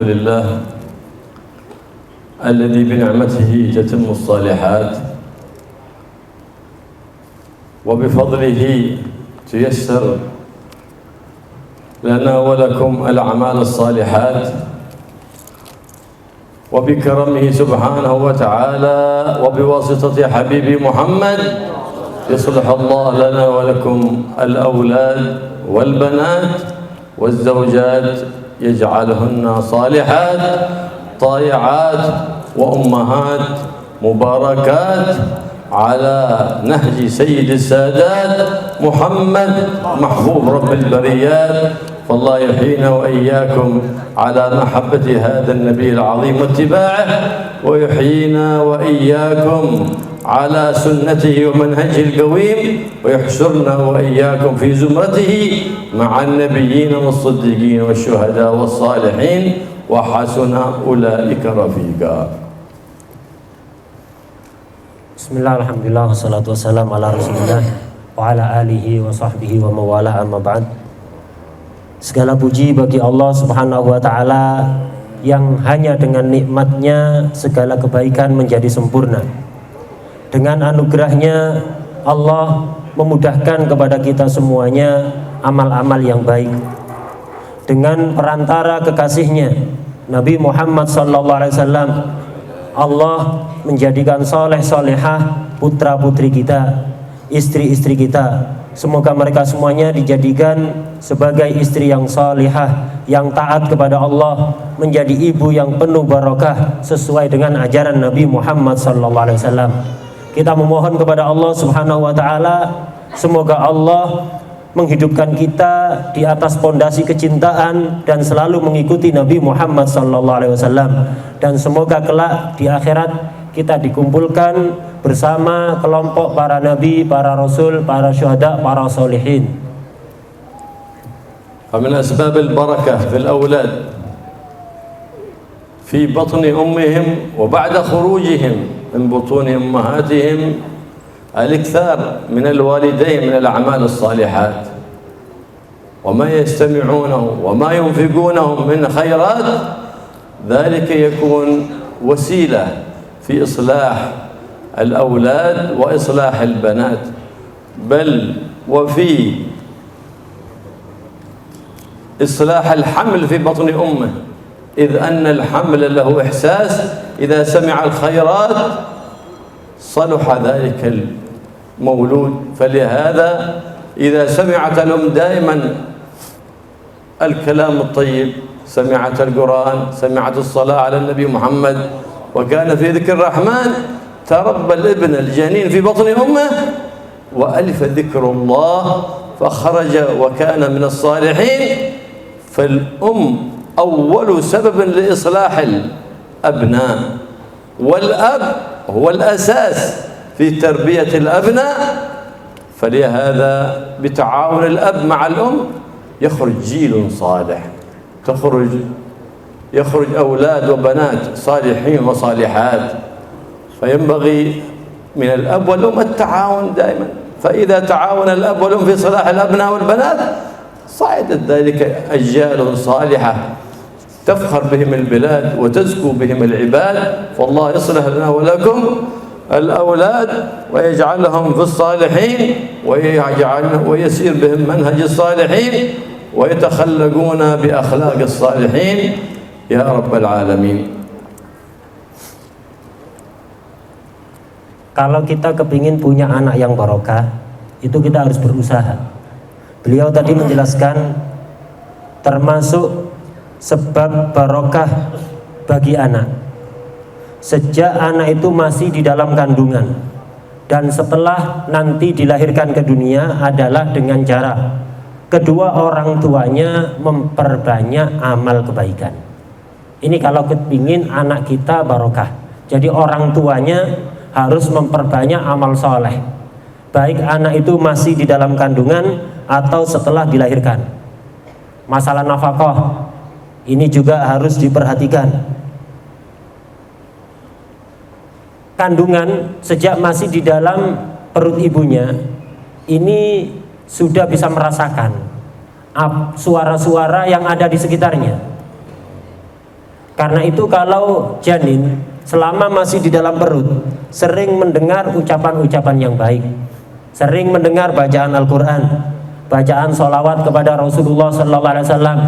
لله الذي بنعمته تتم الصالحات وبفضله تيسر لنا ولكم الأعمال الصالحات وبكرمه سبحانه وتعالى وبواسطة حبيب محمد يصلح الله لنا ولكم الأولاد والبنات والزوجات يجعلهن صالحات طائعات وأمهات مباركات على نهج سيد السادات محمد محبوب رب البريات. فالله يحيينا وإياكم على محبة هذا النبي العظيم واتباعه، ويحيينا وإياكم على سنته ومنهجه القويم، ويحشرنا وإياكم في زمرته مع النبيين والصديقين والشهداء والصالحين وحسن أولئك رفيقا. Bismillah, alhamdulillah, wassalatu wassalamu ala rasulillah wa ala alihi wa sahbihi wa mawala, amma ba'd. Segala puji bagi Allah subhanahu wa ta'ala yang hanya dengan nikmatnya segala kebaikan menjadi sempurna. Dengan anugerahnya Allah memudahkan kepada kita semuanya amal-amal yang baik. Dengan perantara kekasihnya Nabi Muhammad SAW, Allah menjadikan soleh solehah putra putri kita, istri-istri kita. Semoga mereka semuanya dijadikan sebagai istri yang solehah, yang taat kepada Allah, menjadi ibu yang penuh barokah sesuai dengan ajaran Nabi Muhammad SAW. Kita memohon kepada Allah Subhanahu wa taala, semoga Allah menghidupkan kita di atas pondasi kecintaan dan selalu mengikuti Nabi Muhammad SAW, dan semoga kelak di akhirat kita dikumpulkan bersama kelompok para nabi, para rasul, para syuhada, para solihin. فمن أسباب البركة في الأولاد في بطن أمهم وبعد خروجهم من بطون أمهاتهم الإكثار من الوالدين من الأعمال الصالحات، وما يستمعونه وما ينفقونه من خيرات، ذلك يكون وسيلة في إصلاح الأولاد وإصلاح البنات، بل وفي إصلاح الحمل في بطن أمه، إذ أن الحمل له إحساس إذا سمع الخيرات صلح ذلك المولود. فلهذا إذا سمعت الأم دائما الكلام الطيب، سمعت القرآن، سمعت الصلاة على النبي محمد، وكان في ذكر الرحمن، تربى الابن الجنين في بطن أمه وألف ذكر الله فخرج وكان من الصالحين. فالأم أول سبب لإصلاح الأبناء، والأب هو الأساس في تربية الأبناء. فلهذا بتعاون الأب مع الأم يخرج جيل صالح، يخرج أولاد وبنات صالحين وصالحات. فينبغي من الأب والأم التعاون دائما، فإذا تعاون الأب والأم في صلاح الأبناء والبنات صعدت ذلك أجيال صالحة تفخر بهم البلاد وتزكو بهم العباد. فالله يصلح لنا ولكم الأولاد ويجعلهم في الصالحين ويسير بهم منهج الصالحين ويتخلقون بأخلاق الصالحين يا رب العالمين. Kalau kita kepingin punya anak yang barokah, itu kita harus berusaha. Beliau tadi menjelaskan termasuk sebab barokah bagi anak sejak anak itu masih di dalam kandungan, dan setelah nanti dilahirkan ke dunia adalah dengan cara kedua orang tuanya memperbanyak amal kebaikan. Ini kalau kepingin anak kita barokah, jadi orang tuanya harus memperbanyak amal soleh, baik anak itu masih di dalam kandungan atau setelah dilahirkan. Masalah nafkah ini juga harus diperhatikan. Kandungan sejak masih di dalam perut ibunya ini sudah bisa merasakan suara-suara yang ada di sekitarnya. Karena itu kalau janin selama masih di dalam perut sering mendengar ucapan-ucapan yang baik, sering mendengar bacaan Al-Quran, bacaan sholawat kepada Rasulullah SAW,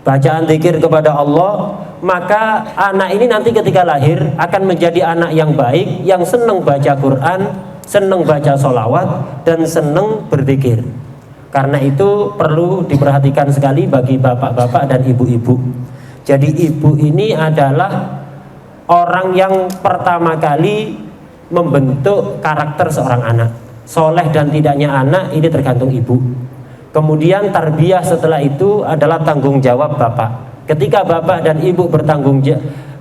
bacaan zikir kepada Allah, maka anak ini nanti ketika lahir akan menjadi anak yang baik, yang senang baca Quran, senang baca sholawat, dan senang berzikir. Karena itu perlu diperhatikan sekali bagi bapak-bapak dan ibu-ibu. Jadi ibu ini adalah orang yang pertama kali membentuk karakter seorang anak. Soleh dan tidaknya anak ini tergantung ibu. Kemudian tarbiyah setelah itu adalah tanggung jawab bapak. Ketika bapak dan ibu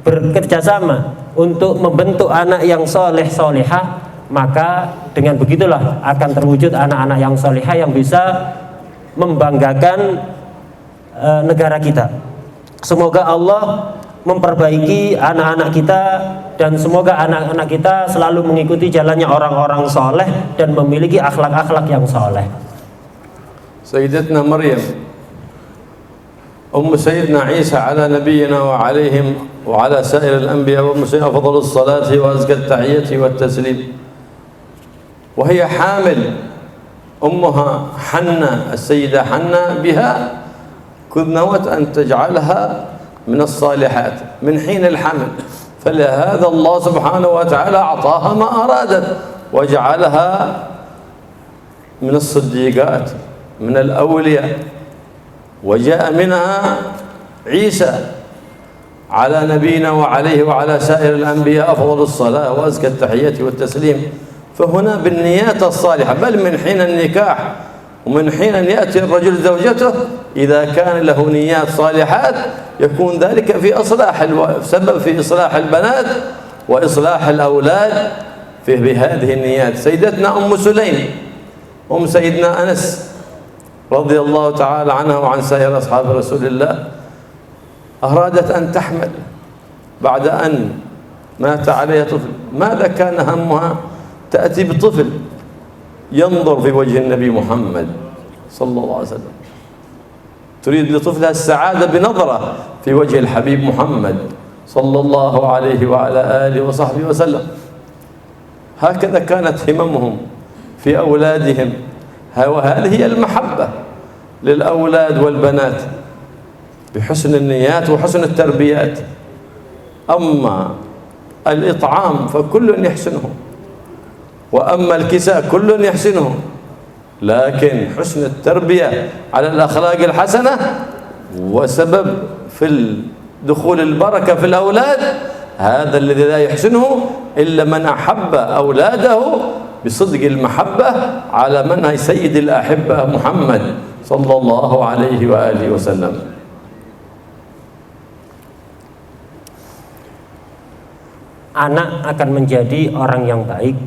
bekerjasama untuk membentuk anak yang soleh solehah, maka dengan begitulah akan terwujud anak-anak yang solehah yang bisa membanggakan negara kita. Semoga Allah memperbaiki anak-anak kita, dan semoga anak-anak kita selalu mengikuti jalannya orang-orang soleh dan memiliki akhlak-akhlak yang soleh. Sayyidatna Maryam Sayyidina Isa ala nabiyyina wa alaihim wa ala sa'ir al-anbiya wa musayyid afdalus salati wa azkat tahiyyati wa taslim, wa hiya hamil ummuha Hanna as-sayyida Hanna biha كذ نوت أن تجعلها من الصالحات من حين الحمل، فلهذا الله سبحانه وتعالى أعطاها ما أرادت وجعلها من الصديقات من الأولياء، وجاء منها عيسى على نبينا وعليه وعلى سائر الأنبياء أفضل الصلاة وأزكى التحية والتسليم. فهنا بالنيات الصالحة، بل من حين النكاح ومن حين أن يأتي الرجل زوجته إذا كان له نيات صالحات يكون ذلك في سبب في إصلاح البنات وإصلاح الأولاد بهذه النيات. سيدتنا سليم سيدنا أنس رضي الله تعالى عنها وعن سائر أصحاب رسول الله أرادت أن تحمل بعد أن مات عليها طفل. ماذا كان همها؟ تأتي بطفل ينظر في وجه النبي محمد صلى الله عليه وسلم، تريد لطفلها السعادة بنظرة في وجه الحبيب محمد صلى الله عليه وعلى آله وصحبه وسلم. هكذا كانت هممهم في أولادهم، وهذه هي المحبة للأولاد والبنات بحسن النيات وحسن التربيات. أما الإطعام فكل يحسنه، وأما الكساء كل يحسنه، لكن حسن التربية على الأخلاق الحسنة وسبب في دخول البركة في الأولاد، هذا الذي لا يحسنه إلا من أحب أولاده بصدق المحبة على منهج سيد الأحبة محمد صلى الله عليه وآله وسلم. Anak akan menjadi orang yang baik,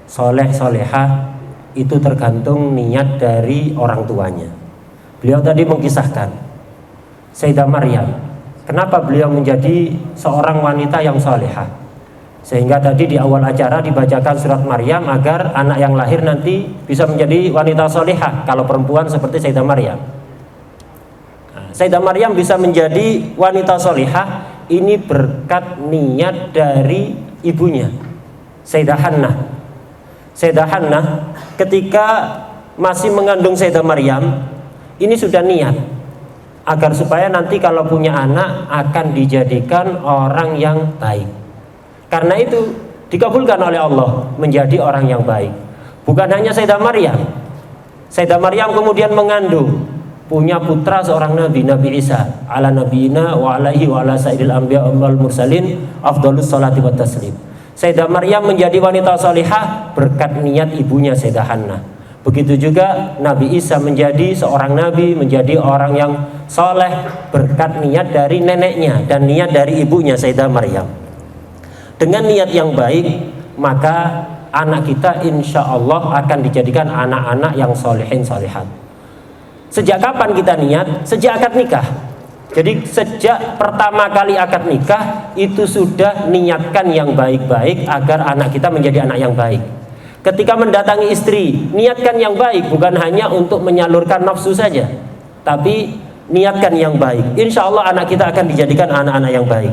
soleh solehah, itu tergantung niat dari orang tuanya. Beliau tadi mengisahkan Sayyidah Maryam, kenapa beliau menjadi seorang wanita yang solehah, sehingga tadi di awal acara dibacakan surat Maryam agar anak yang lahir nanti bisa menjadi wanita solehah. Kalau perempuan seperti Sayyidah Maryam, Sayyidah Maryam bisa menjadi wanita solehah, ini berkat niat dari ibunya Sayyidah Hannah. Sayyidah Hannah ketika masih mengandung Sayyidah Maryam ini sudah niat agar supaya nanti kalau punya anak akan dijadikan orang yang baik. Karena itu dikabulkan oleh Allah menjadi orang yang baik. Bukan hanya Sayyidah Maryam, Sayyidah Maryam kemudian mengandung, punya putra seorang nabi, Nabi Isa ala nabiyina wa alaihi wa ala sayyidil anbiya wal mursalin afdhalus salati wat taslim. Sayyidah Maryam menjadi wanita salihah berkat niat ibunya Sayyidah Hannah. Begitu juga Nabi Isa menjadi seorang nabi, menjadi orang yang soleh berkat niat dari neneknya dan niat dari ibunya Sayyidah Maryam. Dengan niat yang baik, maka anak kita insya Allah akan dijadikan anak-anak yang solehin solehat. Sejak kapan kita niat? Sejak akad nikah. Jadi sejak pertama kali akad nikah itu sudah niatkan yang baik-baik agar anak kita menjadi anak yang baik. Ketika mendatangi istri, niatkan yang baik, bukan hanya untuk menyalurkan nafsu saja, tapi niatkan yang baik. Insya Allah anak kita akan dijadikan anak-anak yang baik.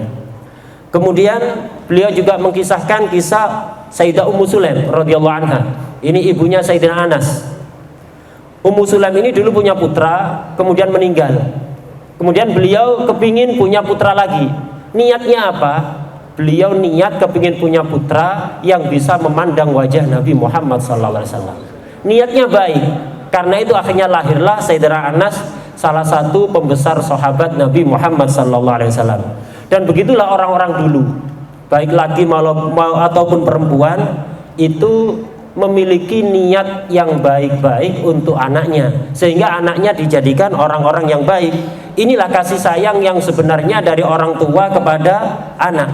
Kemudian beliau juga mengkisahkan kisah Sayyidah Ummu Sulaim radhiyallahu anha. Ini ibunya Sayyidina Anas. Ummu Sulaim ini dulu punya putra, kemudian meninggal. Kemudian beliau kepingin punya putra lagi. Niatnya apa? Beliau niat kepingin punya putra yang bisa memandang wajah Nabi Muhammad SAW. Niatnya baik. Karena itu akhirnya lahirlah Sayyidina Anas, salah satu pembesar sahabat Nabi Muhammad SAW. Dan begitulah orang-orang dulu, baik laki ataupun perempuan, itu memiliki niat yang baik-baik untuk anaknya, sehingga anaknya dijadikan orang-orang yang baik. Inilah kasih sayang yang sebenarnya dari orang tua kepada anak.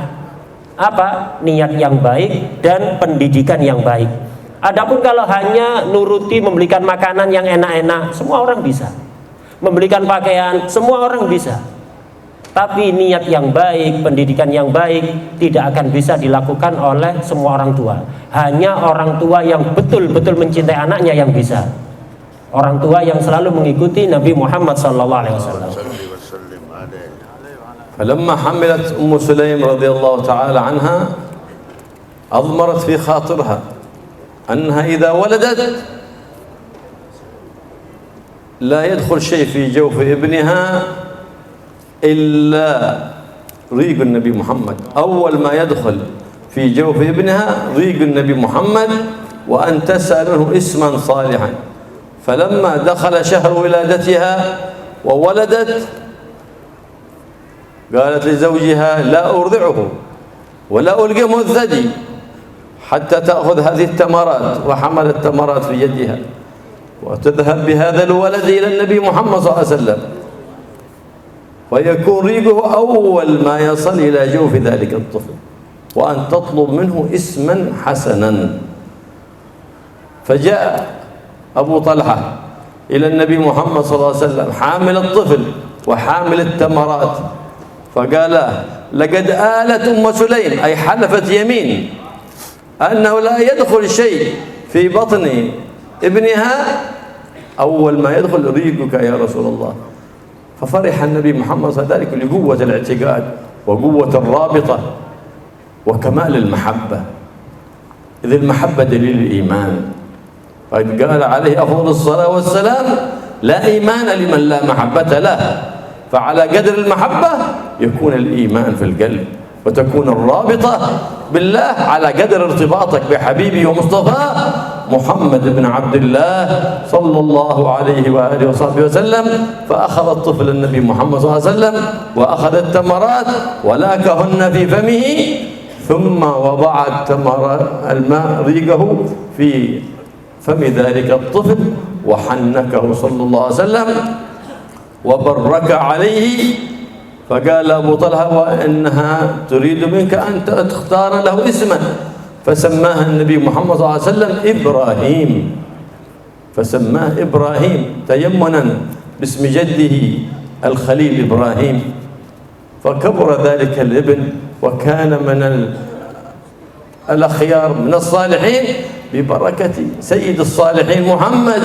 Apa? Niat yang baik dan pendidikan yang baik. Adapun kalau hanya nuruti membelikan makanan yang enak-enak, semua orang bisa. Membelikan pakaian, semua orang bisa. Tapi niat yang baik, pendidikan yang baik tidak akan bisa dilakukan oleh semua orang tua. Hanya orang tua yang betul-betul mencintai anaknya yang bisa. Orang tua yang selalu mengikuti Nabi Muhammad SAW. فلما حملت أم سليم رضي الله تعالى عنها أضمرت في خاطرها أنها إذا ولدت لا يدخل شيء في جوف ابنها إلا ريق النبي محمد. أول ما يدخل في جوف ابنها ريق النبي محمد وأن تسأل منه اسما صالحا. فلما دخل شهر ولادتها وولدت قالت لزوجها لا أرضعه ولا ألقمه الثدي حتى تأخذ هذه التمرات، وحملت التمرات في يدها وتذهب بهذا الولد إلى النبي محمد صلى الله عليه وسلم، ويكون ريقه أول ما يصل إلى جوف ذلك الطفل، وأن تطلب منه اسما حسنا. فجاء أبو طلحة إلى النبي محمد صلى الله عليه وسلم حامل الطفل وحامل التمرات، فقال لقد آلت أم سليم، أي حلفت يمين أنه لا يدخل شيء في بطن ابنها أول ما يدخل ريقك يا رسول الله. ففرح النبي محمد صلى الله عليه وسلم لقوة الاعتقاد وقوة الرابطة وكمال المحبة، إذ المحبة دليل الإيمان. قد قال عليه أفضل الصلاة والسلام لا إيمان لمن لا محبة له، فعلى قدر المحبة يكون الإيمان في القلب وتكون الرابطة بالله على قدر ارتباطك بحبيبي ومصطفاه محمد بن عبد الله صلى الله عليه وآله وصحبه وسلم. فأخذ الطفل النبي محمد صلى الله عليه وسلم وأخذ التمرات ولاكهن في فمه، ثم وضع الماء ريقه في فم ذلك الطفل وحنكه صلى الله عليه وسلم وبرك عليه. فقال أبو طلحة وإنها تريد منك أن تختار له اسما، فسماها النبي محمد صلى الله عليه وسلم إبراهيم، فسماه إبراهيم تيمنا باسم جده الخليل إبراهيم. فكبر ذلك الابن وكان من الأخيار من الصالحين ببركة سيد الصالحين محمد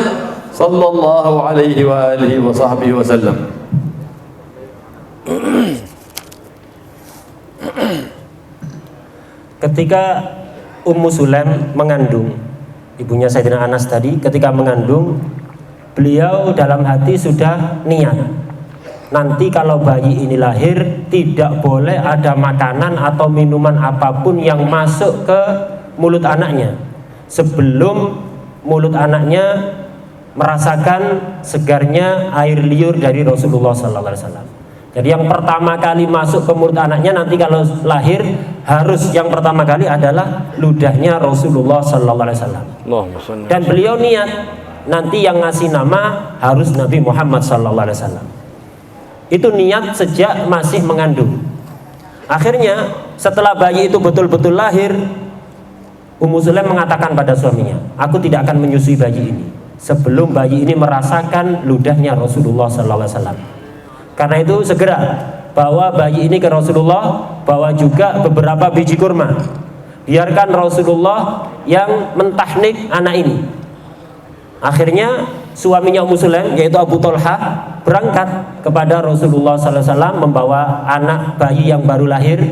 صلى الله عليه وآله وصحبه وسلم. Ketika Ummu Sulaim mengandung, ibunya Sayyidina Anas tadi, ketika mengandung, beliau dalam hati sudah niat, nanti kalau bayi ini lahir tidak boleh ada makanan atau minuman apapun yang masuk ke mulut anaknya sebelum mulut anaknya merasakan segarnya air liur dari Rasulullah SAW. Jadi yang pertama kali masuk ke mulut anaknya nanti kalau lahir harus yang pertama kali adalah ludahnya Rasulullah SAW. Dan beliau niat nanti yang ngasih nama harus Nabi Muhammad SAW. Itu niat sejak masih mengandung. Akhirnya setelah bayi itu betul-betul lahir, Ummu Sulaim mengatakan pada suaminya, aku tidak akan menyusui bayi ini sebelum bayi ini merasakan ludahnya Rasulullah SAW. Karena itu segera bawa bayi ini ke Rasulullah, bawa juga beberapa biji kurma. Biarkan Rasulullah yang mentahnik anak ini. Akhirnya suaminya Ummu Sulaim yaitu Abu Thalha berangkat kepada Rasulullah SAW membawa anak bayi yang baru lahir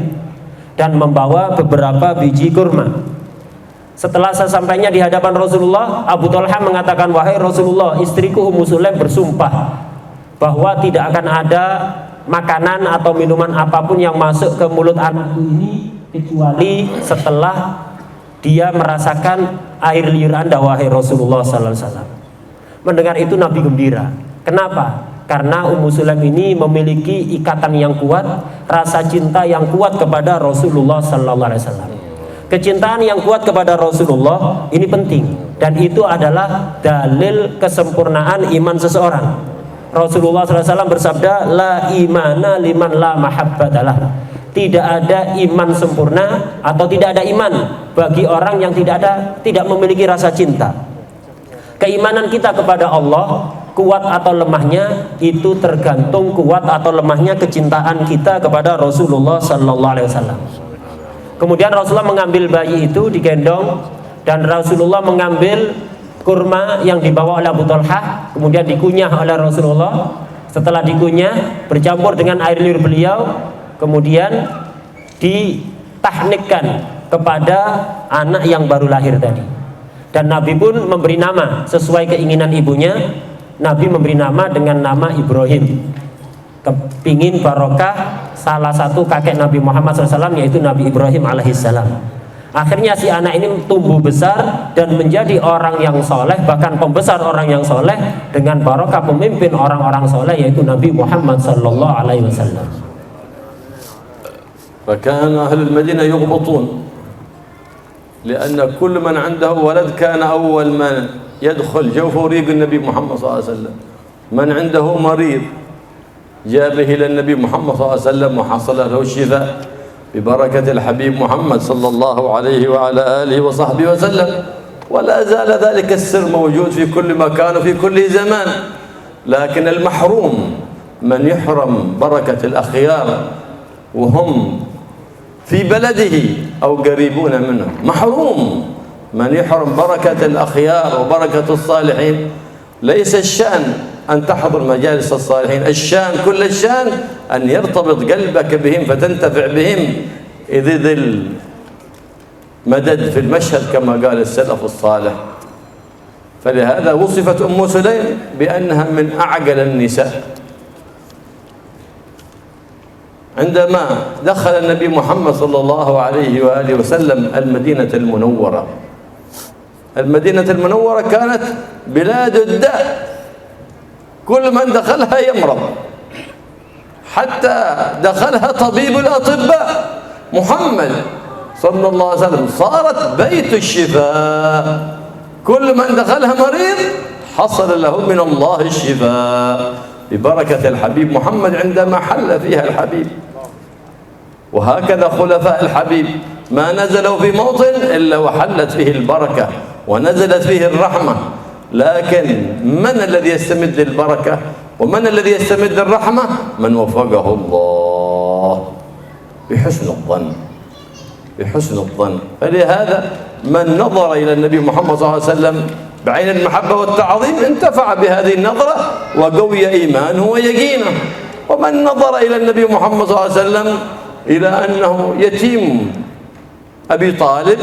dan membawa beberapa biji kurma. Setelah sesampainya di hadapan Rasulullah, Abu Thalha mengatakan, wahai Rasulullah, istriku Ummu Sulaim bersumpah bahwa tidak akan ada makanan atau minuman apapun yang masuk ke mulut anakku ini kecuali setelah dia merasakan air liur Anda, wahai Rasulullah SAW. Mendengar itu Nabi gembira. Kenapa? Karena Ummu Sulaim ini memiliki ikatan yang kuat, rasa cinta yang kuat kepada Rasulullah SAW. Kecintaan yang kuat kepada Rasulullah ini penting, dan itu adalah dalil kesempurnaan iman seseorang. Rasulullah SAW bersabda, la imana liman la mahabbatalah. Tidak ada iman sempurna atau tidak ada iman bagi orang yang tidak memiliki rasa cinta. Keimanan kita kepada Allah kuat atau lemahnya itu tergantung kuat atau lemahnya kecintaan kita kepada Rasulullah SAW. Kemudian Rasulullah mengambil bayi itu digendong, dan Rasulullah mengambil kurma yang dibawa oleh Abu Thalha, kemudian dikunyah oleh Rasulullah. Setelah dikunyah bercampur dengan air liur beliau, kemudian ditahnikkan kepada anak yang baru lahir tadi. Dan Nabi pun memberi nama sesuai keinginan ibunya. Nabi memberi nama dengan nama Ibrahim. Kepingin barokah salah satu kakek Nabi Muhammad SAW, yaitu Nabi Ibrahim alaihissalam. Akhirnya si anak ini tumbuh besar dan menjadi orang yang soleh, bahkan pembesar orang yang soleh dengan barokah pemimpin orang-orang soleh, yaitu Nabi Muhammad SAW. فكان أهل المدينة يغبطون لأن كل من عنده ولد كان أول من يدخل جوف ريق النبي محمد صلى الله عليه وسلم. من عنده مريض جاء به إلى النبي محمد صلى الله عليه وسلم وحصل له الشفاء ببركة الحبيب محمد صلى الله عليه وعلى آله وصحبه وسلم. ولا زال ذلك السر موجود في كل مكان وفي كل زمان. لكن المحروم من يحرم بركة الأخيار وهم في بلده أو قريبون منه، محروم من يحرم بركة الأخيار وبركة الصالحين. ليس الشأن أن تحضر مجالس الصالحين، الشأن كل الشأن أن يرتبط قلبك بهم فتنتفع بهم إذ ذي المدد في المشهد كما قال السلف الصالح. فلهذا وصفت أم سليم بأنها من أعقل النساء. عندما دخل النبي محمد صلى الله عليه وآله وسلم المدينة المنورة، المدينة المنورة كانت بلاد الداء، كل من دخلها يمرض، حتى دخلها طبيب الأطباء محمد صلى الله عليه وسلم، صارت بيت الشفاء. كل من دخلها مريض حصل له من الله الشفاء ببركة الحبيب محمد عندما حل فيها الحبيب. وهكذا خلفاء الحبيب ما نزلوا في موطن إلا وحلت فيه البركة ونزلت فيه الرحمة. لكن من الذي يستمد البركة ومن الذي يستمد الرحمة؟ من وفقه الله بحسن الظن، بحسن الظن. فلهذا من نظر إلى النبي محمد صلى الله عليه وسلم بعين المحبة والتعظيم انتفع بهذه النظرة وقوي إيمانه ويقينه. ومن نظر إلى النبي محمد صلى الله عليه وسلم إلى أنه يتيم أبي طالب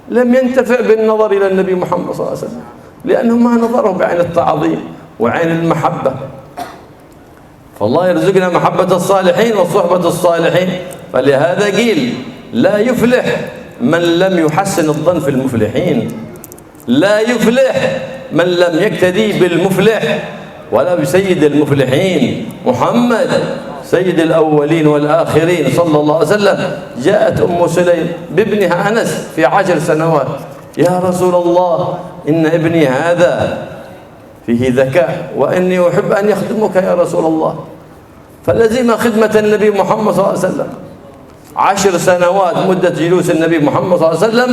لم ينتفع بالنظر إلى النبي محمد صلى الله عليه وسلم، لأنه ما نظره بعين التعظيم وعين المحبة. فالله يرزقنا محبة الصالحين وصحبة الصالحين. فلهذا قيل لا يفلح من لم يحسن الظن في المفلحين، لا يفلح من لم يقتدي بالمفلح ولا بسيد المفلحين محمد سيد الأولين والآخرين صلى الله عليه وسلم. جاءت أم سليم بابنها أنس في 10 سنوات، يا رسول الله إن ابني هذا فيه ذكاء وإني أحب أن يخدمك يا رسول الله. فلزم خدمة النبي محمد صلى الله عليه وسلم 10 سنوات مدة جلوس النبي محمد صلى الله عليه وسلم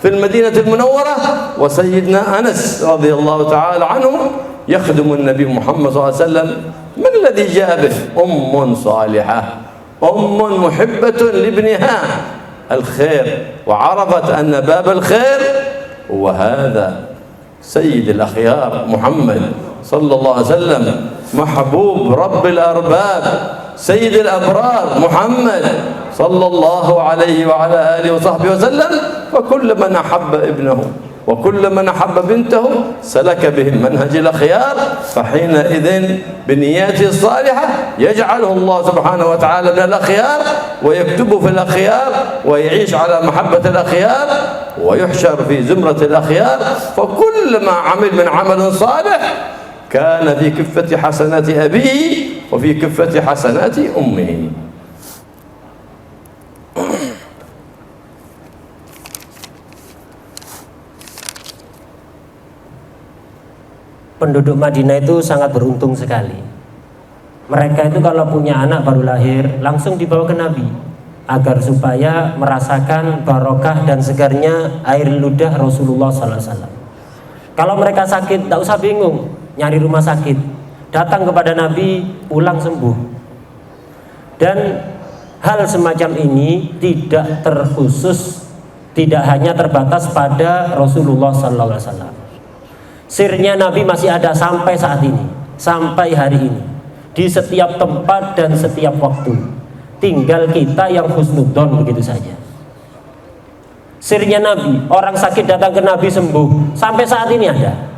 في المدينة المنورة، وسيدنا أنس رضي الله تعالى عنه يخدم النبي محمد صلى الله عليه وسلم. من الذي جاء به؟ أم صالحة، أم محبة لابنها الخير، وعرفت أن باب الخير هو هذا. سيد الأخيار محمد صلى الله عليه وسلم محبوب رب الأرباب سيد الأبرار محمد صلى الله عليه وعلى آله وصحبه وسلم. فكل من أحب ابنه وكل من أحب بنته سلك بهم منهج الأخيار، فحينئذ بنياته الصالحة يجعله الله سبحانه وتعالى من الأخيار ويكتبه في الأخيار ويعيش على محبة الأخيار ويحشر في زمرة الأخيار. فكل ما عمل من عمل صالح كان في كفة حسنات أبيه وفي كفة حسنات أمه. Penduduk Madinah itu sangat beruntung sekali. Mereka itu kalau punya anak baru lahir langsung dibawa ke Nabi agar supaya merasakan barokah dan segarnya air ludah Rasulullah SAW. Kalau mereka sakit, tidak usah bingung nyari rumah sakit, datang kepada Nabi, pulang sembuh. Dan hal semacam ini tidak terkhusus, tidak hanya terbatas pada Rasulullah SAW. Sirnya Nabi masih ada sampai saat ini, sampai hari ini, di setiap tempat dan setiap waktu. Tinggal kita yang husnudzon begitu saja. Sirnya Nabi, orang sakit datang ke Nabi sembuh, sampai saat ini ada.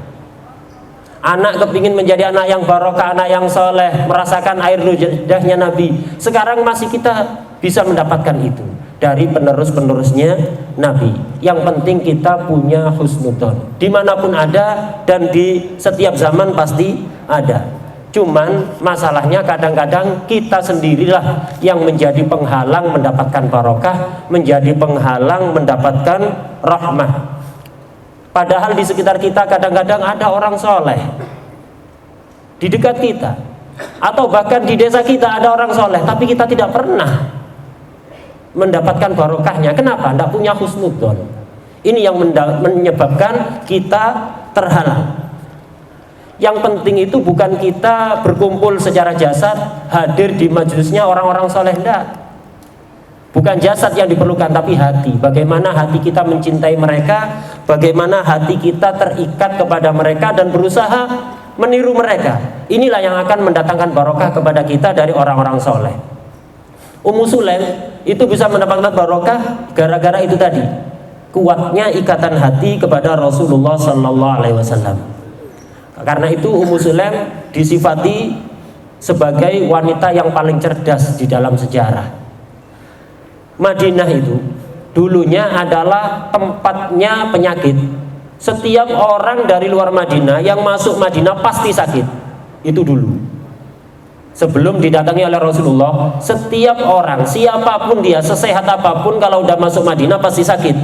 Anak kepingin menjadi anak yang barokah, anak yang soleh, merasakan air ludahnya Nabi. Sekarang masih kita bisa mendapatkan itu dari penerus-penerusnya Nabi. Yang penting kita punya husnudzon, dimanapun ada dan di setiap zaman pasti ada. Cuman masalahnya kadang-kadang kita sendirilah yang menjadi penghalang mendapatkan barokah, menjadi penghalang mendapatkan rahmah. Padahal di sekitar kita kadang-kadang ada orang soleh di dekat kita, atau bahkan di desa kita ada orang soleh, tapi kita tidak pernah mendapatkan barokahnya. Kenapa? Tidak punya husnudzon. Ini yang menyebabkan kita terhalang. Yang penting itu bukan kita berkumpul secara jasad, hadir di majelisnya orang-orang soleh, enggak. Bukan jasad yang diperlukan, tapi hati. Bagaimana hati kita mencintai mereka, bagaimana hati kita terikat kepada mereka dan berusaha meniru mereka. Inilah yang akan mendatangkan barokah kepada kita dari orang-orang soleh. Ummu Sulaim itu bisa mendapatkan barokah gara-gara itu tadi, kuatnya ikatan hati kepada Rasulullah SAW. Karena itu Ummu Sulaim disifati sebagai wanita yang paling cerdas di dalam sejarah. Madinah itu dulunya adalah tempatnya penyakit. Setiap orang dari luar Madinah yang masuk Madinah pasti sakit. Itu dulu. Sebelum didatangi oleh Rasulullah, setiap orang, siapapun dia, sesehat apapun, kalau udah masuk Madinah pasti sakit.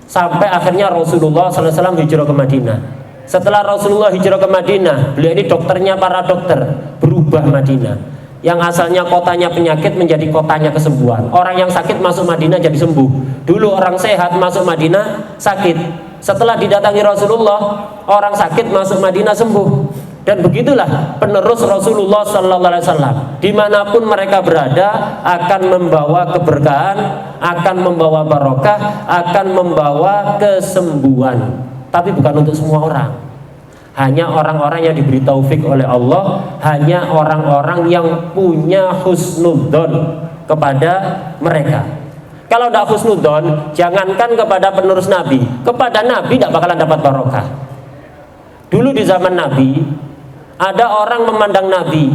Sampai akhirnya Rasulullah SAW hijrah ke Madinah. Setelah Rasulullah hijrah ke Madinah, beliau ini dokternya para dokter, berubah Madinah. Yang asalnya kotanya penyakit menjadi kotanya kesembuhan. Orang yang sakit masuk Madinah jadi sembuh. Dulu orang sehat masuk Madinah sakit. Setelah didatangi Rasulullah, orang sakit masuk Madinah sembuh. Dan begitulah penerus Rasulullah SAW. Dimanapun mereka berada akan membawa keberkahan, akan membawa barokah, akan membawa kesembuhan. Tapi bukan untuk semua orang. Hanya orang-orang yang diberi taufik oleh Allah, hanya orang-orang yang punya husnudzon kepada mereka. Kalau tidak husnudzon, jangankan kepada penerus Nabi, kepada Nabi tidak bakalan dapat barokah. Dulu di zaman Nabi, ada orang memandang Nabi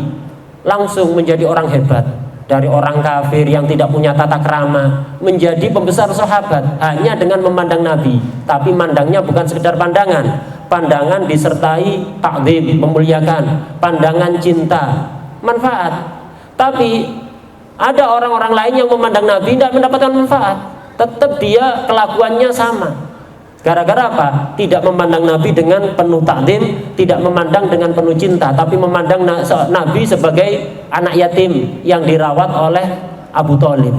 langsung menjadi orang hebat. Dari orang kafir yang tidak punya tata krama menjadi pembesar sahabat hanya dengan memandang Nabi. Tapi mandangnya bukan sekedar pandangan, pandangan disertai takzim, memuliakan, pandangan cinta, manfaat. Tapi ada orang-orang lain yang memandang Nabi tidak mendapatkan manfaat, tetap dia kelakuannya sama. Gara-gara apa? Tidak memandang Nabi dengan penuh takzim, tidak memandang dengan penuh cinta, tapi memandang Nabi sebagai anak yatim yang dirawat oleh Abu Thalib.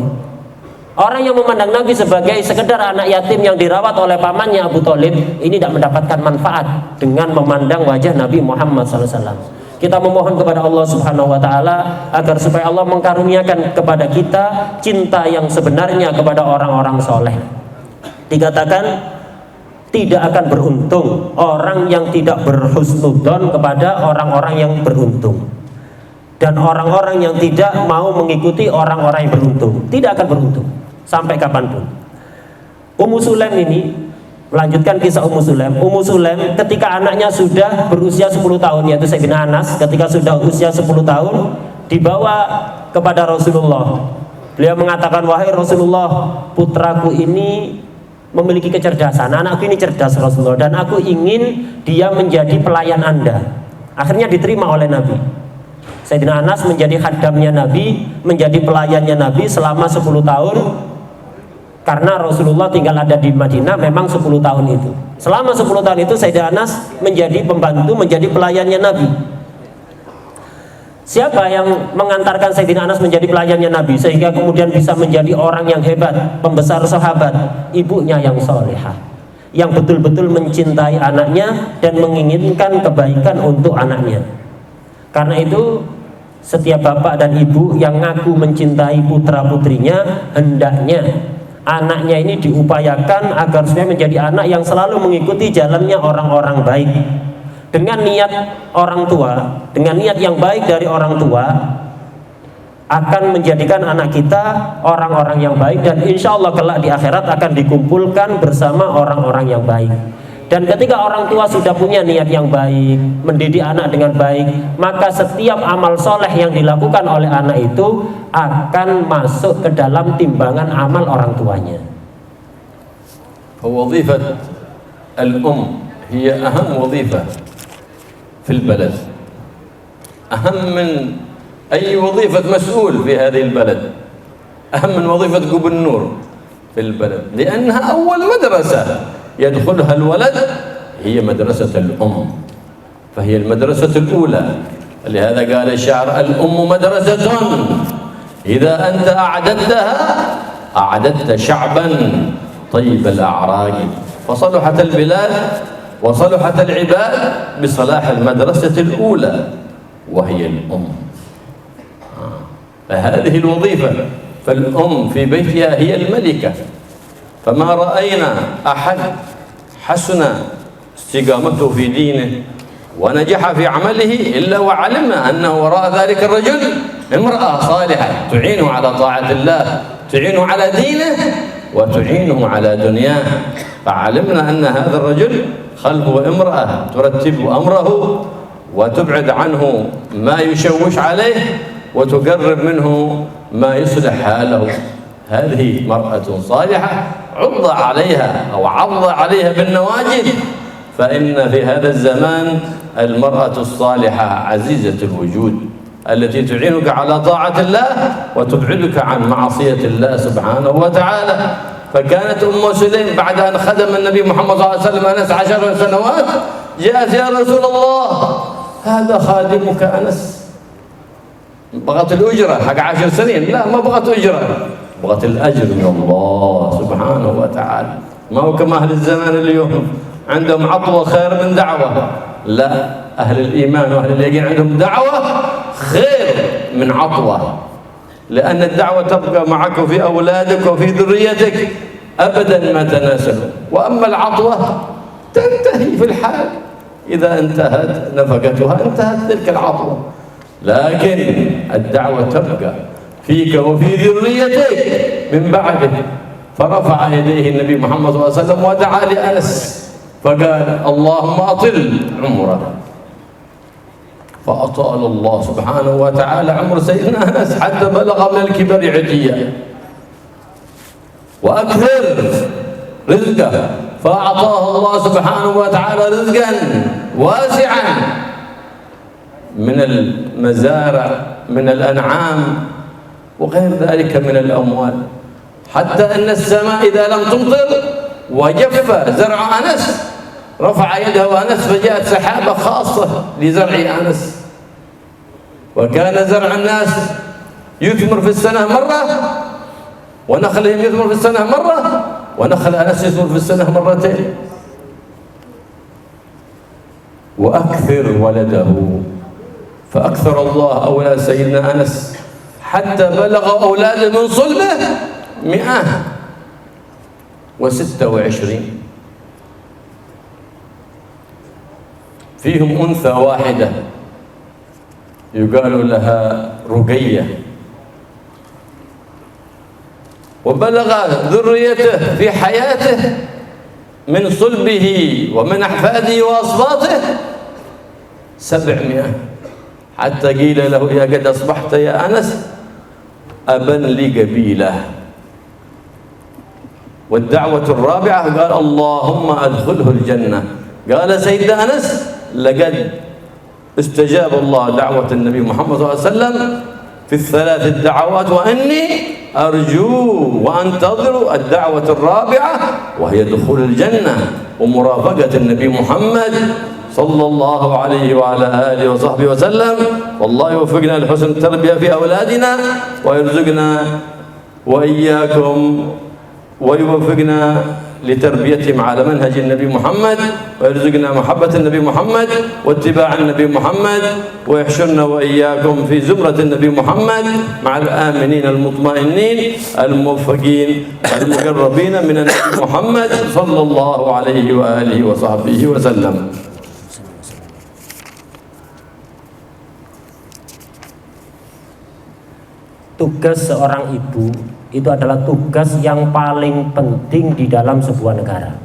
Orang yang memandang Nabi sebagai sekedar anak yatim yang dirawat oleh pamannya Abu Thalib, ini tidak mendapatkan manfaat dengan memandang wajah Nabi Muhammad SAW. Kita memohon kepada Allah Subhanahu wa Ta'ala agar supaya Allah mengkaruniakan kepada kita cinta yang sebenarnya kepada orang-orang soleh. Dikatakan tidak akan beruntung orang yang tidak berhusnudzon kepada orang-orang yang beruntung, dan orang-orang yang tidak mau mengikuti orang-orang yang beruntung tidak akan beruntung sampai kapanpun. Ummu Sulaim ini, melanjutkan kisah Ummu Sulaim. Ummu Sulaim ketika anaknya sudah berusia 10 tahun, yaitu Sayyidina Anas, ketika sudah usia 10 tahun dibawa kepada Rasulullah. Beliau mengatakan, wahai Rasulullah, putraku ini memiliki kecerdasan, anakku ini cerdas Rasulullah, dan aku ingin dia menjadi pelayan Anda. Akhirnya diterima oleh Nabi. Sayyidina Anas menjadi khadamnya Nabi, menjadi pelayannya Nabi selama 10 tahun, karena Rasulullah tinggal ada di Madinah memang 10 tahun itu. Selama 10 tahun itu Sayyidina Anas menjadi pembantu, menjadi pelayannya Nabi. Siapa yang mengantarkan Sayyidina Anas menjadi pelayannya Nabi sehingga kemudian bisa menjadi orang yang hebat, pembesar sahabat? Ibunya yang solehah, yang betul-betul mencintai anaknya dan menginginkan kebaikan untuk anaknya. Karena itu setiap bapak dan ibu yang ngaku mencintai putra putrinya, hendaknya anaknya ini diupayakan agar supaya menjadi anak yang selalu mengikuti jalannya orang-orang baik. Dengan niat orang tua, dengan niat yang baik dari orang tua, akan menjadikan anak kita orang-orang yang baik, dan insya Allah kelak di akhirat akan dikumpulkan bersama orang-orang yang baik. Dan ketika orang tua sudah punya niat yang baik, mendidik anak dengan baik, maka setiap amal soleh yang dilakukan oleh anak itu akan masuk ke dalam timbangan amal orang tuanya. وظيفة الأم هي أهم وظيفة في البلد، أهم من أي وظيفة مسؤول في هذه البلد، أهم من وظيفة جبنور في البلد، لأنها أول مدرسة يدخلها الولد هي مدرسة الأم، فهي المدرسة الأولى. لهذا قال الشاعر: الأم مدرسة إذا أنت أعددتها أعددت شعبا طيب الأعراق، فصلحت البلاد وصلحت العباد بصلاح المدرسة الأولى وهي الأم. فهذه الوظيفة، فالأم في بيتها هي الملكة، فما رأينا أحد حسن استقامته في دينه ونجح في عمله إلا وعلمنا أنه وراء ذلك الرجل امرأة صالحة تعينه على طاعة الله، تعينه على دينه وتعينه على دنياه. فعلمنا أن هذا الرجل خلفه امرأة ترتب أمره وتبعد عنه ما يشوش عليه وتقرب منه ما يصلح حاله. هذه مرأة صالحة عض عليها أو عض عليها بالنواجذ، فإن في هذا الزمان المرأة الصالحة عزيزة الوجود التي تعينك على طاعة الله وتبعدك عن معصية الله سبحانه وتعالى. فكانت أم سليم بعد أن خدم النبي محمد صلى الله عليه وسلم أنس 10 سنوات جاءت: يا رسول الله هذا خادمك أنس. بغت الأجرة حق 10 سنين؟ لا، ما بغت أجرة، بغت الأجر من الله سبحانه وتعالى. ما هو كما أهل الزمان اليوم عندهم عطوة خير من دعوة. لا، أهل الإيمان وأهل اليقين عندهم دعوة خير من عطوة، لأن الدعوة تبقى معك في أولادك وفي ذريتك أبدا ما تناسلوا، وأما العطوة تنتهي في الحال، إذا انتهت نفقتها انتهت تلك العطوة، لكن الدعوة تبقى فيك وفي ذريتك من بعده. فرفع يديه النبي محمد صلى الله عليه وسلم ودعا لأنس فقال: اللهم أطل عمره. فأطال الله سبحانه وتعالى عمر سيدنا أنس حتى بلغ من الكبر عتيا، وأكثر رزقه، فأعطاه الله سبحانه وتعالى رزقا واسعا من المزارع، من الأنعام، وغير ذلك من الأموال، حتى أن السماء إذا لم تمطر وجف زرع أنس رفع يده أنس فجاءت سحابة خاصة لزرع أنس. وكان زرع الناس يثمر في السنة مرة، ونخلهم يثمر في السنة مرة، ونخل أنس يثمر في السنة مرتين. وأكثر ولده، فأكثر الله أولاد سيدنا أنس حتى بلغ أولاده من صلبه 126. فيهم أنثى واحدة يقال لها رقية، وبلغ ذريته في حياته من صلبه ومن أحفاده وأصباطه 700، حتى قيل له يا قد أصبحت يا أنس أبا لقبيلة. والدعوة الرابعة قال اللهم أدخله الجنة. قال سيدنا أنس لقد استجاب الله دعوة النبي محمد صلى الله عليه وسلم في الثلاث الدعوات، وأني أرجو وأنتظر الدعوة الرابعة وهي دخول الجنة ومرافقة النبي محمد صلى الله عليه وعلى آله وصحبه وسلم. والله يوفقنا لحسن التربية في أولادنا ويرزقنا وإياكم ويوفقنا لتربيتهم على منهج النبي محمد، ويرزقنا محبة النبي محمد واتباع النبي محمد، ويحشرنا وإياكم في زمرة النبي محمد مع الآمنين المطمئنين الموفقين المقربين من النبي محمد صلى الله عليه وآله وصحبه وسلم. Tugas seorang ibu itu adalah tugas yang paling penting di dalam sebuah negara.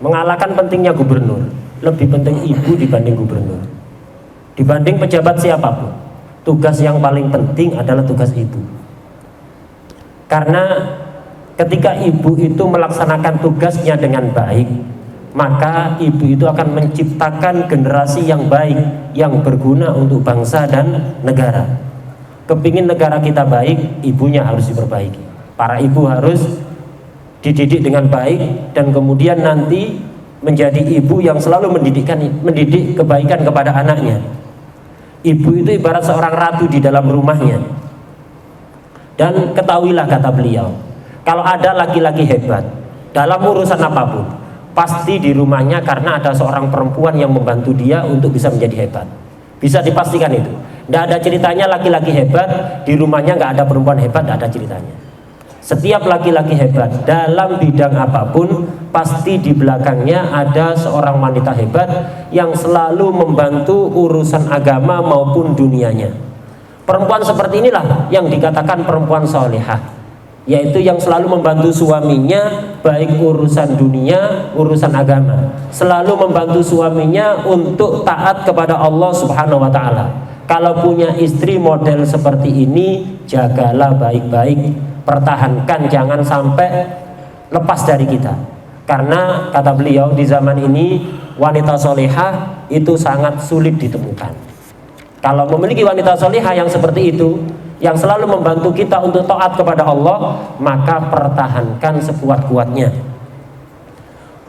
Mengalahkan pentingnya gubernur, lebih penting ibu dibanding gubernur, dibanding pejabat siapapun. Tugas yang paling penting adalah tugas ibu. Karena ketika ibu itu melaksanakan tugasnya dengan baik, maka ibu itu akan menciptakan generasi yang baik, yang berguna untuk bangsa dan negara. Kepingin negara kita baik, ibunya harus diperbaiki. Para ibu harus dididik dengan baik, dan kemudian nanti menjadi ibu yang selalu mendidik kebaikan kepada anaknya. Ibu itu ibarat seorang ratu di dalam rumahnya. Dan ketahuilah, kata beliau, kalau ada laki-laki hebat dalam urusan apapun, pasti di rumahnya karena ada seorang perempuan yang membantu dia untuk bisa menjadi hebat. Bisa dipastikan itu. Tidak ada ceritanya laki-laki hebat di rumahnya nggak ada perempuan hebat, tidak ada ceritanya. Setiap laki-laki hebat dalam bidang apapun, pasti di belakangnya ada seorang wanita hebat yang selalu membantu urusan agama maupun dunianya. Perempuan seperti inilah yang dikatakan perempuan solehah, yaitu yang selalu membantu suaminya baik urusan dunia, urusan agama, selalu membantu suaminya untuk taat kepada Allah Subhanahu wa Ta'ala. Kalau punya istri model seperti ini, jagalah baik-baik, pertahankan, jangan sampai lepas dari kita. Karena kata beliau, di zaman ini wanita solehah itu sangat sulit ditemukan. Kalau memiliki wanita solehah yang seperti itu, yang selalu membantu kita untuk taat kepada Allah, maka pertahankan sekuat-kuatnya.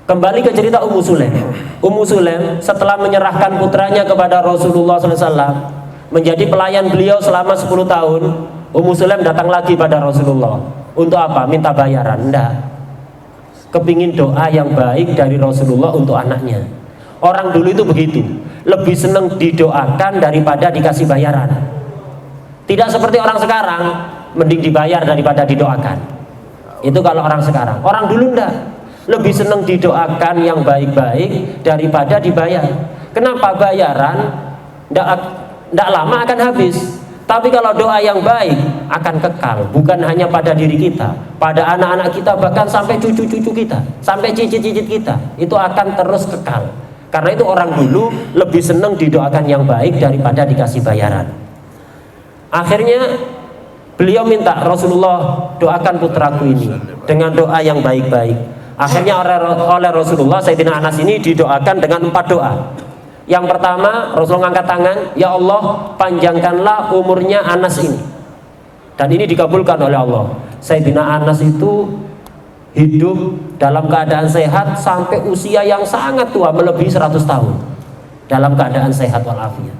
Kembali ke cerita Ummu Sulaim. Ummu Sulaim setelah menyerahkan putranya kepada Rasulullah SAW, menjadi pelayan beliau selama 10 tahun, Ummu Sulaim datang lagi pada Rasulullah. Untuk apa? Minta bayaran? Enggak. Kepingin doa yang baik dari Rasulullah untuk anaknya. Orang dulu itu begitu, lebih senang didoakan daripada dikasih bayaran. Tidak seperti orang sekarang, mending dibayar daripada didoakan. Itu kalau orang sekarang. Orang dulu enggak, lebih senang didoakan yang baik-baik daripada dibayar. Kenapa? Bayaran tidak lama akan habis, tapi kalau doa yang baik akan kekal, bukan hanya pada diri kita, pada anak-anak kita, bahkan sampai cucu-cucu kita, sampai cicit-cicit kita, itu akan terus kekal. Karena itu orang dulu lebih senang didoakan yang baik daripada dikasih bayaran. Akhirnya beliau minta, Rasulullah doakan putraku ini dengan doa yang baik-baik. Akhirnya oleh Rasulullah, Sayyidina Anas ini didoakan dengan 4 doa. Yang pertama, Rasulullah angkat tangan, ya Allah, panjangkanlah umurnya Anas ini. Dan ini dikabulkan oleh Allah. Sayyidina Anas itu hidup dalam keadaan sehat sampai usia yang sangat tua, melebihi 100 tahun. Dalam keadaan sehat walafiat.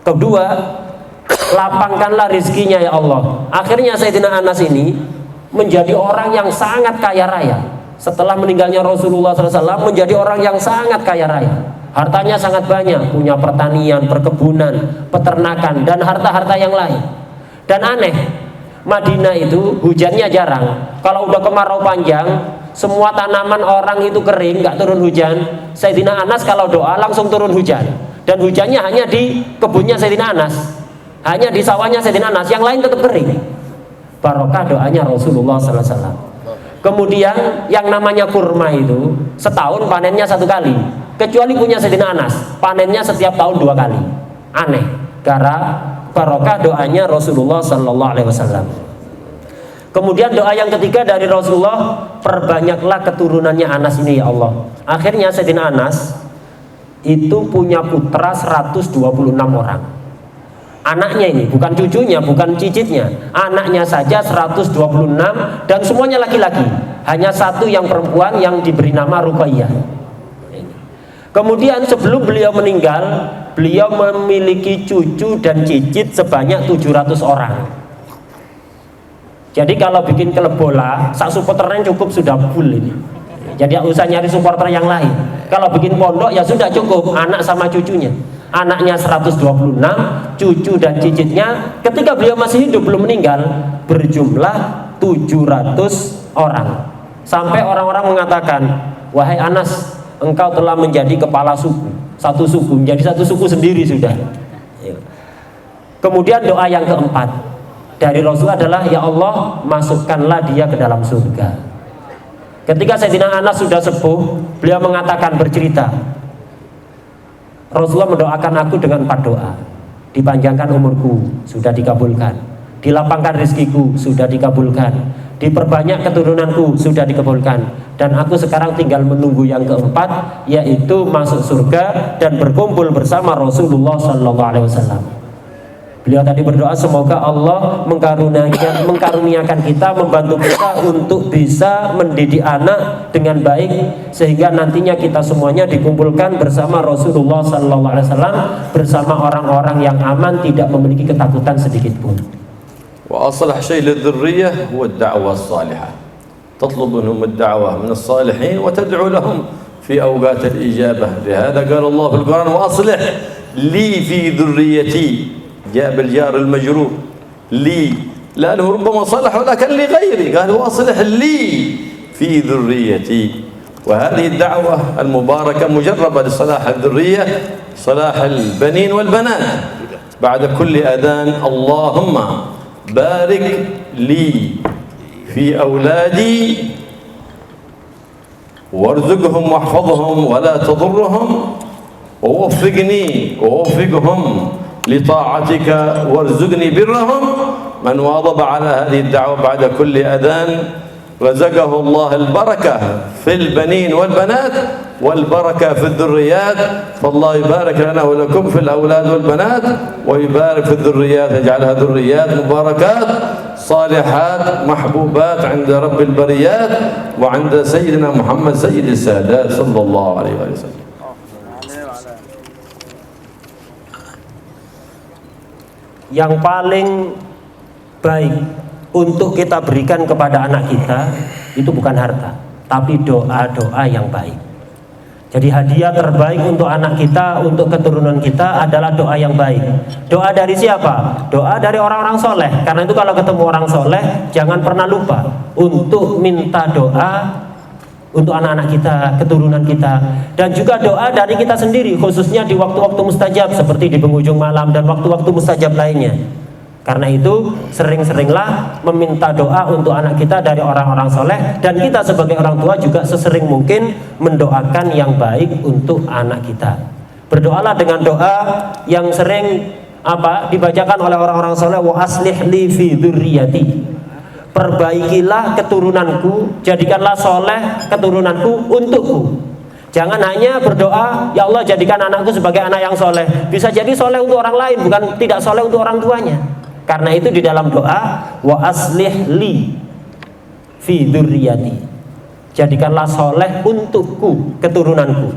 Kedua, lapangkanlah rizkinya ya Allah. Akhirnya Sayyidina Anas ini menjadi orang yang sangat kaya raya. Setelah meninggalnya Rasulullah SAW, menjadi orang yang sangat kaya raya. Hartanya sangat banyak, punya pertanian, perkebunan, peternakan, dan harta-harta yang lain. Dan aneh, Madinah itu hujannya jarang. Kalau udah kemarau panjang, semua tanaman orang itu kering, nggak turun hujan. Sayyidina Anas kalau doa langsung turun hujan, dan hujannya hanya di kebunnya Sayyidina Anas, hanya di sawahnya Sayyidina Anas, yang lain tetap kering. Barokah doanya Rasulullah sallallahu alaihi wasallam. Kemudian yang namanya kurma itu setahun panennya 1 kali, kecuali punya Sayyidina Anas panennya setiap tahun 2 kali. Aneh, karena barokah doanya Rasulullah sallallahu alaihi wasallam. Kemudian doa yang ketiga dari Rasulullah, perbanyaklah keturunannya Anas ini ya Allah. Akhirnya Sayyidina Anas itu punya putra 126 orang. Anaknya ini, bukan cucunya, bukan cicitnya, anaknya saja 126 dan semuanya laki-laki. Hanya satu yang perempuan yang diberi nama Ruqayyah. Kemudian sebelum beliau meninggal, beliau memiliki cucu dan cicit sebanyak 700 orang. Jadi kalau bikin klub bola, sak supporternya cukup sudah full ini. Jadi tidak usah nyari supporter yang lain. Kalau bikin pondok ya sudah cukup anak sama cucunya. Anaknya 126, cucu dan cicitnya ketika beliau masih hidup belum meninggal berjumlah 700 orang. Sampai orang-orang mengatakan, wahai Anas, engkau telah menjadi kepala suku. Satu suku menjadi satu suku sendiri sudah. Kemudian doa yang keempat dari Rasul adalah, ya Allah, masukkanlah dia ke dalam surga. Ketika Sayyidina Anas sudah sepuh, beliau mengatakan, bercerita, Rasulullah mendoakan aku dengan 4 doa. Dipanjangkan umurku, sudah dikabulkan. Dilapangkan rezekiku, sudah dikabulkan. Diperbanyak keturunanku, sudah dikabulkan. Dan aku sekarang tinggal menunggu yang keempat, yaitu masuk surga dan berkumpul bersama Rasulullah SAW. Beliau tadi berdoa semoga Allah mengkaruniakan kita, membantu kita untuk bisa mendidik anak dengan baik sehingga nantinya kita semuanya dikumpulkan bersama Rasulullah SAW, bersama orang-orang yang aman, tidak memiliki ketakutan sedikit pun. Wa aslah syai' lidhurriyyah huwa ad-da'wah as-salihah. Tatlub minhum ad-da'wah min as-salihin wa tad'u lahum fi awqat al-ijabah. Lihada qala Allah fil Quran wa aslih li fi dhurriyyati. جاء بالجار المجرور لي لأنه ربما صلح ولكن لغيري، قال واصلح لي في ذريتي. وهذه الدعوة المباركة مجربة لصلاح الذرية، صلاح البنين والبنات. بعد كل أذان اللهم بارك لي في أولادي وارزقهم واحفظهم ولا تضرهم ووفقهم لطاعتك وارزقني برهم. من واظب على هذه الدعوة بعد كل أذان رزقه الله البركة في البنين والبنات والبركة في الذريات. فالله يبارك لنا ولكم في الأولاد والبنات ويبارك في الذريات، يجعلها ذريات مباركات صالحات محبوبات عند رب البريات وعند سيدنا محمد سيد السادات صلى الله عليه وسلم. Yang paling baik untuk kita berikan kepada anak kita itu bukan harta, tapi doa-doa yang baik. Jadi hadiah terbaik untuk anak kita, untuk keturunan kita adalah doa yang baik. Doa dari siapa? Doa dari orang-orang soleh. Karena itu kalau ketemu orang soleh, jangan pernah lupa untuk minta doa untuk anak-anak kita, keturunan kita, dan juga doa dari kita sendiri, khususnya di waktu-waktu mustajab seperti di penghujung malam dan waktu-waktu mustajab lainnya. Karena itu sering-seringlah meminta doa untuk anak kita dari orang-orang soleh, dan kita sebagai orang tua juga sesering mungkin mendoakan yang baik untuk anak kita. Berdoalah dengan doa yang sering dibacakan oleh orang-orang soleh, wa aslih li fi dzurriyyati. Perbaikilah keturunanku, jadikanlah soleh keturunanku untukku. Jangan hanya berdoa, ya Allah jadikan anakku sebagai anak yang soleh. Bisa jadi soleh untuk orang lain, bukan tidak soleh untuk orang tuanya. Karena itu di dalam doa, wa aslih li fi dzurriyyati, jadikanlah soleh untukku, keturunanku.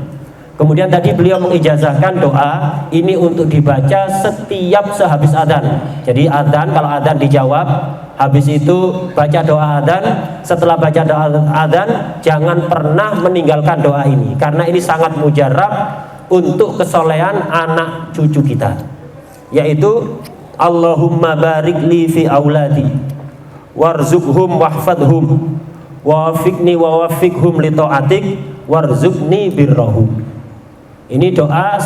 Kemudian tadi beliau mengijazahkan doa ini untuk dibaca setiap sehabis adzan. Jadi adzan, kalau adzan dijawab, habis itu baca doa adzan. Setelah baca doa adzan, jangan pernah meninggalkan doa ini, karena ini sangat mujarab untuk kesolehan anak cucu kita, yaitu Allahumma barik li fi auladi warzuqhum wahfadhum wafiqni wa wafiqhum li ta'atik warzuqni birrahum. Ini doa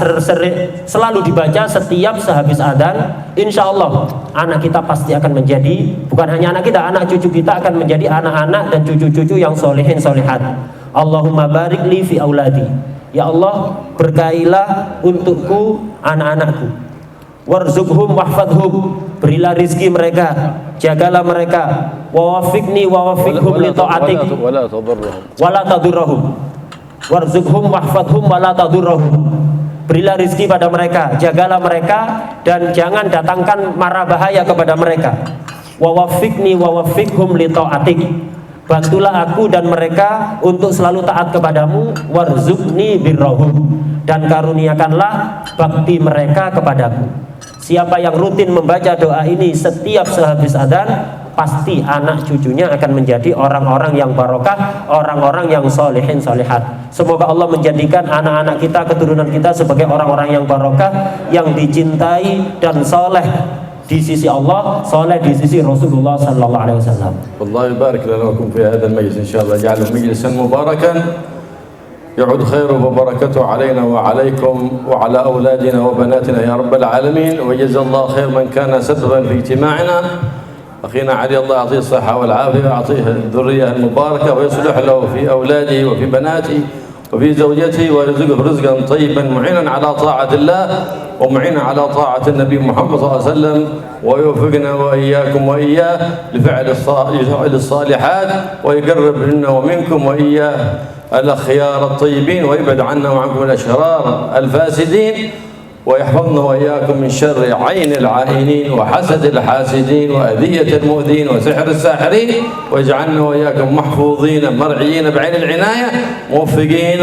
selalu dibaca setiap sehabis adzan. Insya Allah anak kita pasti akan menjadi, bukan hanya anak kita, anak cucu kita akan menjadi anak-anak dan cucu-cucu yang solehin solehat. Allahumma barik li fi auladi. Ya Allah, berkailah untukku anak-anakku. Warzuqhum wahfadhum, berilah rizki mereka, jagalah mereka. Wawafiqni wawafiqhum li ta'atik wala tadurrahum. Warzuqhum wahfadhum wala tadurrahum, berilah rizki pada mereka, jagalah mereka, dan jangan datangkan mara bahaya kepada mereka. Wawafiqni wawafiqhum li ta'atik, bantulah aku dan mereka untuk selalu taat kepadamu. Warzuqni birrahum, dan karuniakanlah bakti mereka kepadaku. Siapa yang rutin membaca doa ini setiap sehabis adzan, pasti anak cucunya akan menjadi orang-orang yang barokah, orang-orang yang solehin solehat. Semoga Allah menjadikan anak-anak kita, keturunan kita sebagai orang-orang yang barokah, yang dicintai dan soleh di sisi Allah, soleh di sisi Rasulullah sallallahu alaihi wasallam. Allah barik lana wa lakum fi hadzal majlis, insyaallah ja'alahu majlisan mubarakan يعود خيره وبركته علينا وعليكم وعلى أولادنا وبناتنا يا رب العالمين. وجزا الله خير من كان سببا في اجتماعنا أخينا علي، الله يعطيه الصحة والعافية ويعطيه الذرية المباركة ويصلح له في أولاده وفي بناته وفي زوجته ويرزقه رزقا طيبا معينا على طاعة الله ومعينا على طاعة النبي محمد صلى الله عليه وسلم، ويوفقنا وإياكم وإياه لفعل الصالحات ويقرب منا ومنكم وإياه الأخيار الطيبين ويبعد عنا وعنكم الأشرار الفاسدين ويحفظنا وإياكم من شر عين العائنين وحسد الحاسدين وأذية المؤذين وسحر الساحرين، ويجعلنا وإياكم محفوظين مرعيين بعين العناية موفقين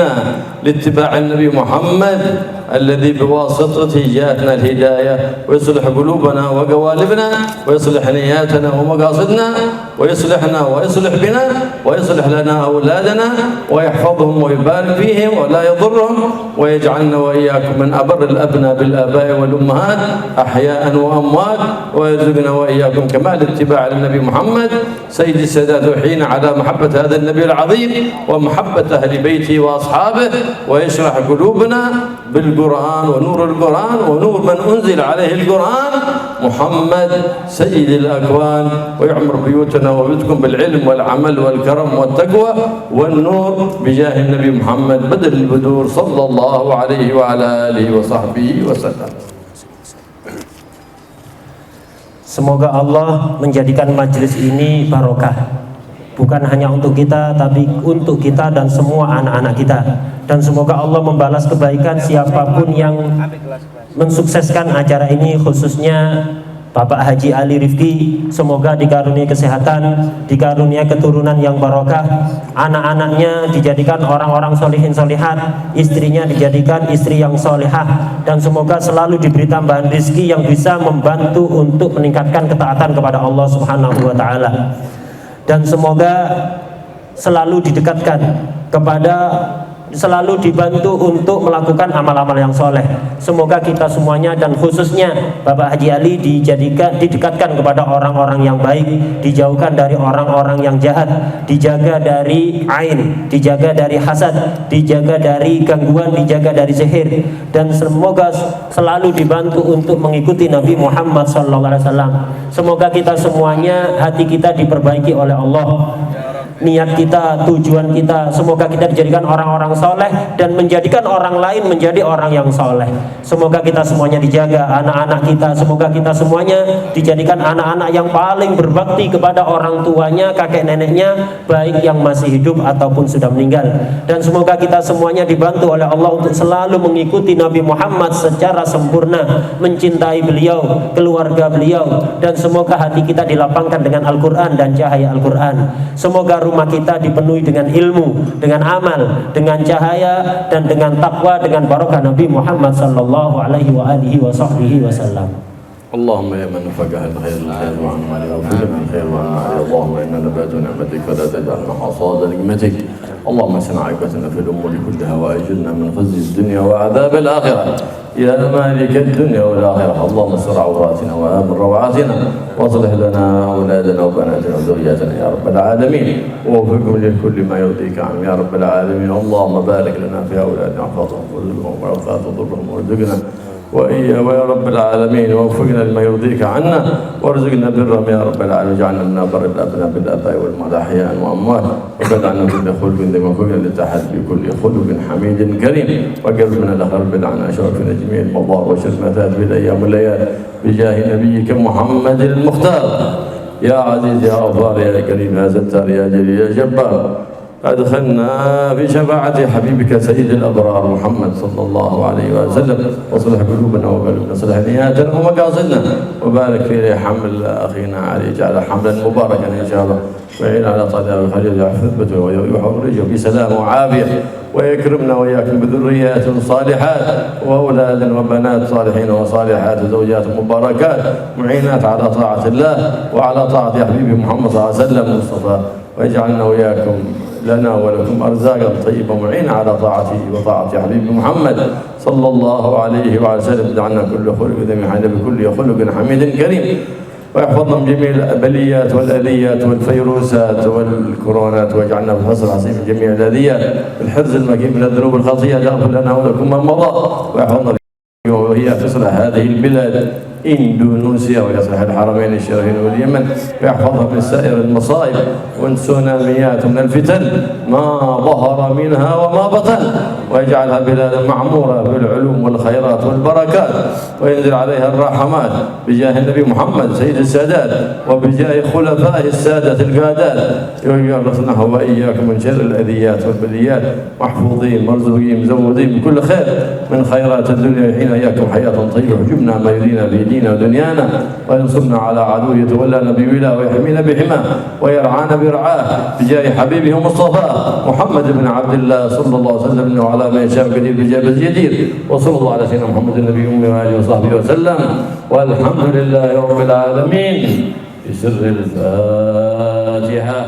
لاتباع النبي محمد الذي بواسطته جاءتنا الهداية، ويصلح قلوبنا وقوالبنا ويصلح نياتنا ومقاصدنا ويصلحنا ويصلح بنا ويصلح لنا أولادنا ويحفظهم ويبارك فيهم ولا يضرهم، ويجعلنا وإياكم من أبر الأبناء بالآباء والأمهات أحياء وأموات، ويرزقنا وإياكم كمال اتباع النبي محمد سيد السادات وحين على محبة هذا النبي العظيم ومحبة أهل بيته وأصحابه، ويشرح قلوبنا بالقرآن ونور القرآن ونور من أنزل عليه القرآن محمد سيد الأكوان، ويعمر بيوتنا وبيوتكم بالعلم والعمل والكرم والتقوى والنور بجاه النبي محمد بدر البدور صلى الله عليه وعلى آله وصحبه وسلم. Semoga Allah menjadikan majelis ini barokah, bukan hanya untuk kita, tapi untuk kita dan semua anak-anak kita. Dan semoga Allah membalas kebaikan siapapun yang mensukseskan acara ini, khususnya Bapak Haji Ali Rifki. Semoga dikaruniai kesehatan, dikaruniai keturunan yang barokah, anak-anaknya dijadikan orang-orang solihin solihat, istrinya dijadikan istri yang solehah, dan semoga selalu diberi tambahan rezeki yang bisa membantu untuk meningkatkan ketaatan kepada Allah Subhanahu wa Ta'ala. Dan semoga selalu didekatkan kepada, selalu dibantu untuk melakukan amal-amal yang soleh. Semoga kita semuanya dan khususnya Bapak Haji Ali didekatkan kepada orang-orang yang baik, dijauhkan dari orang-orang yang jahat, dijaga dari ain, dijaga dari hasad, dijaga dari gangguan, dijaga dari sihir, dan semoga selalu dibantu untuk mengikuti Nabi Muhammad SAW. Semoga kita semuanya hati kita diperbaiki oleh Allah, niat kita, tujuan kita, semoga kita dijadikan orang-orang soleh dan menjadikan orang lain menjadi orang yang soleh. Semoga kita semuanya dijaga, anak-anak kita, semoga kita semuanya dijadikan anak-anak yang paling berbakti kepada orang tuanya, kakek neneknya, baik yang masih hidup ataupun sudah meninggal. Dan semoga kita semuanya dibantu oleh Allah untuk selalu mengikuti Nabi Muhammad secara sempurna, mencintai beliau, keluarga beliau, dan semoga hati kita dilapangkan dengan Al-Quran dan cahaya Al-Quran. Semoga rumah kita dipenuhi dengan ilmu, dengan amal, dengan cahaya, dan dengan takwa, dengan barokah Nabi Muhammad sallallahu alaihi wa alihi wa sahbihi wasallam. اللهم يا من فقه الخير الخير وعن الخير وعن اللهم إنا نبات نعمتك فلا تجعلنا حصاد نعمتك اللهم اسمع عاقبتنا في الأمور كلها وأجرنا من خزي الدنيا وعذاب الآخرة يا مالك الدنيا والآخرة. اللهم استر عوراتنا وآمن روعاتنا واصلح لنا أولادنا وبناتنا وزوجاتنا يا رب العالمين ووفقهم لكل ما يرضيك عنهم يا رب العالمين. اللهم بارك لنا في أولادنا واحفظهم وارزقهم وعافاة ضرهم وارزقنا وإياه ويا رب العالمين ووفقنا لما يرضيك عنا وارزقنا برهم يا رب العالمين. واجعلنا من بر الأبناء بالآباء والأمهات أحياء وأموات وبعد عنا كل خلق ذم وفقنا للتحد بكل خلق حميد كريم وقرب من الأخر بدعنا أشرفنا جميع المضار والشتمات بالأيام والليالي بجاه نبيك محمد المختار يا عزيز يا غفار يا كريم يا ستار يا جليل يا جبار. أدخلنا في شفاعة حبيبك سيد الأبرار محمد صلى الله عليه وسلم واصلح قلوبنا وقلوبنا صلح نياتنا ومقاصدنا وبارك في حمل أخينا علي جعل حملا مباركا إن شاء الله ويعين على طلاب الخليل يحفظه ويخرجه بسلام وعافية ويكرمنا وإياكم بذريات صالحات وأولاد وبنات صالحين وصالحات وزوجات مباركات معينات على طاعة الله وعلى طاعة حبيبه محمد صلى الله عليه وسلم المصطفى ويجعلنا وإياكم لنا ولكم أرزاقا طيبة معينة على طاعته وطاعة حبيب محمد صلى الله عليه وعلى وسلم. اجعلنا كل خلق ذميحنا بكل خلق حميد كريم ويحفظنا من جميع البليات والأذيات والفيروسات والكورونات واجعلنا في الحصر العظيم من جميع الأذيات بالحرز المكين من الذنوب الخطيئة يغفر لنا ولكم ما مضى ويحفظنا وهي تصلح هذه البلاد إندونيسيا ويصلح الحرمين الشريفين واليمن ويحفظها من سائر المصائب والسوناميات من الفتن ما ظهر منها وما بطن ويجعلها بلادا معمورة بالعلوم والخيرات والبركات وينزل عليها الرحمات بجاه النبي محمد سيد السادات وبجاه خلفائه السادة القادات يرزقنا وإياكم من شر الأذيات والبليات محفوظين مرزوقين مزودين بكل خير من خيرات الدنيا حين إياكم حياة طيبة وجبنا ما يرينا في ديننا ودنيانا وينصرنا على عدو يتولانا بولاه ويحمينا بحماه ويرعانا برعاه بجاه حبيبه مصطفى محمد بن عبد الله صلى الله عليه وسلم وعلى ما يشاء قدير بجابه جدير وصلى الله على سيدنا محمد النبي وآله وصحبه وسلم والحمد لله رب العالمين. بسر الفاتحة.